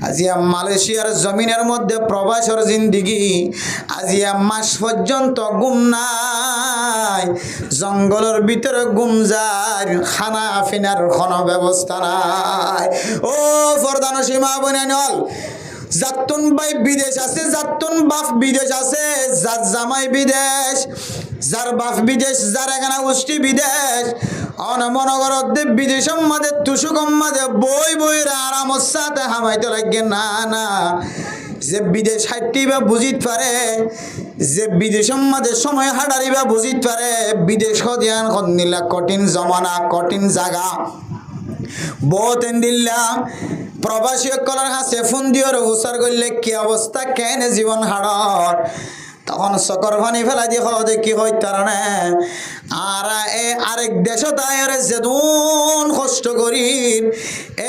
আজিয়া মালয়েশিয়ার জমিনের মধ্যে প্রবাসের জিন্দিগি আজিয়া মাস পর্যন্ত ঘুম নাই, জঙ্গলের ভিতরে ঘুম যায়, খানা ফিনার কোনো ব্যবস্থা নাই। ও ফরদানো সীমা বনাইনল, যাতুন ভাই বিদেশ আছে, যাতুন বাপ বিদেশ আছে, যার জামাই বিদেশ, যার বাপ বিদেশ, যার এখানে গোষ্ঠী বিদেশ, অনমনগরত বিদেশের মাঝে তুষুকম মাঝে বই বইরা আরামর সাথে হামাইতে লাগে না না। যে বিদেশ হাঁটিবা বুঝিত পারে, যে বিদেশের মাঝে সময় হাঁটারিবা বুঝিত পারে, বিদেশ হদিয়ান হদিলা কঠিন জমানা, কঠিন জায়গা। বহুত দিল্লা প্রবাসী কলার হাসে ফোন দিওর হুসার করলে কি অবস্থা, কেন জীবন হাড়র, তখন চকর পানি ফেলাই দিয়ে দে কি হয় তার আর আরেক দেশ তাইরে যেদুন কষ্ট করি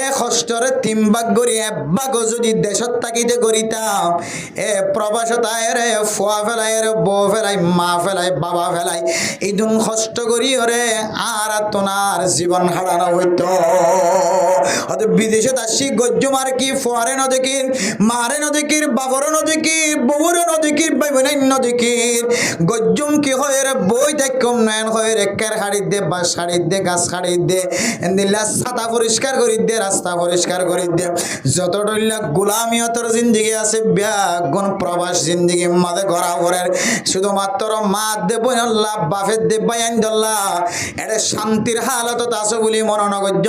এ কষ্টরে তিন ভাগ করি এক ভাগ যদি দেশত থাকিতে করিতাম, এ প্রবাস তাইরে ফুয়া ফেলাই, বউ ফেলাই, মা ফেলাই, বাবা ফেলাই, ইদুন কষ্ট করি ওরে আর তোনার জীবন হারানো হইত। বিদেশে আসি গজ্জুমার কি ফুয়ারে নদীকির, মারে নদীকির, বাবরে নদীকির, বউরে নদীকির, বাইবেন নদীকির গজ্জুম কি হয় রে বই দেখম নয়ন হয় রে কের হাড়ি দে, বাস হাড়ি দে, গাছ হাড়ি দে, দিল্লা ছাতা পরিষ্কার করি দে, রাস্তা পরিষ্কার করি দে, যত ডইলা গোলামিয়তর জিন্দিগি আছে ব্যাগুন প্রবাস জিন্দিগি মাঝে গড়া ভরের শুধুমাত্র মা দে বইনল্লাহ, বাফের দে বাইন দল্লা, এটা শান্তির হালত আছে বলি মনে নগজ্য,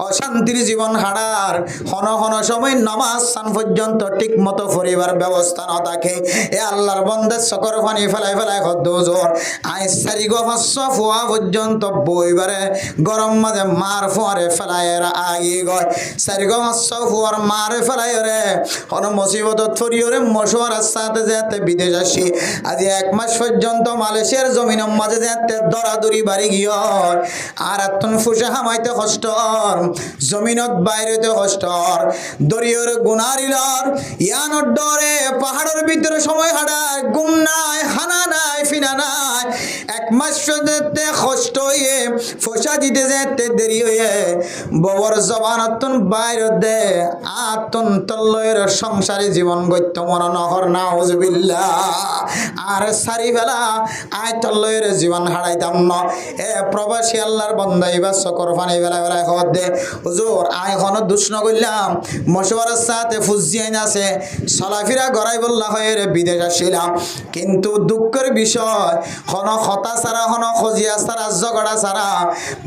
অশান্তির জীবন হাড়ার হন হন সময় নামাজ সান পর্যন্ত ঠিক মতো পরিবার ব্যবস্থা না থাকে। এ আল্লাহর বন্দে চকর পানি ফেলাই ফেলাই হদ্দোজোর আই সারি গো হস্য ফুয়া পর্যন্ত বইবারে গরম মাঝে মার ফুয়ারে ফেলাই এরা আগি গয় সারি গো হস্য ফুয়ার মারে ফেলাই রে হন মুসিবত ফরিয়রে মশওয়ার সাথে যেতে বিদেশ আসি আজি এক মাস পর্যন্ত মালয়েশিয়ার জমিনের মাঝে যেতে দরাদরি বাড়ি গিয়ে আর এতন ফুসে হামাইতে কষ্টর, জমিনত বাইরেতে কষ্টর, দরিয়র গুনারিলর ইয়ানোর ডরে পাহাড়ের ভিতরে সময় হাঁটায়, ঘুম নাই, হানা নাই, ফিনা নাই, এক মাস যেতে কষ্ট হয়ে ফসা দিতে যেতে দেরি হয়ে ববর জবানতন বাইরে দে আতন তল্লয়ের সংসারী জীবন গত্য মন নহর নাউজুবিল্লাহ আর সারি ফেলা আয় তল্লয়ের জীবন হারাইতাম ন। এ প্রবাসী আল্লাহর বন্দাই বা চকর ফানি বেলা বেলায় খবর দে হুজুর আয় হন দুষ্ণ করলাম মশওয়ারের সাথে ফুজিয়াইন আছে চলাফেরা গড়াই বললা হয়ে রে বিদেশ আসছিলাম, কিন্তু দুঃখের বিষয় হন হতা ছাড়া, হন খজিয়া ছাড়া, জগড়া ছাড়া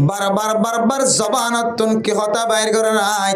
বারবার বারবার জবানতন কি হতা বাইর করে নাই।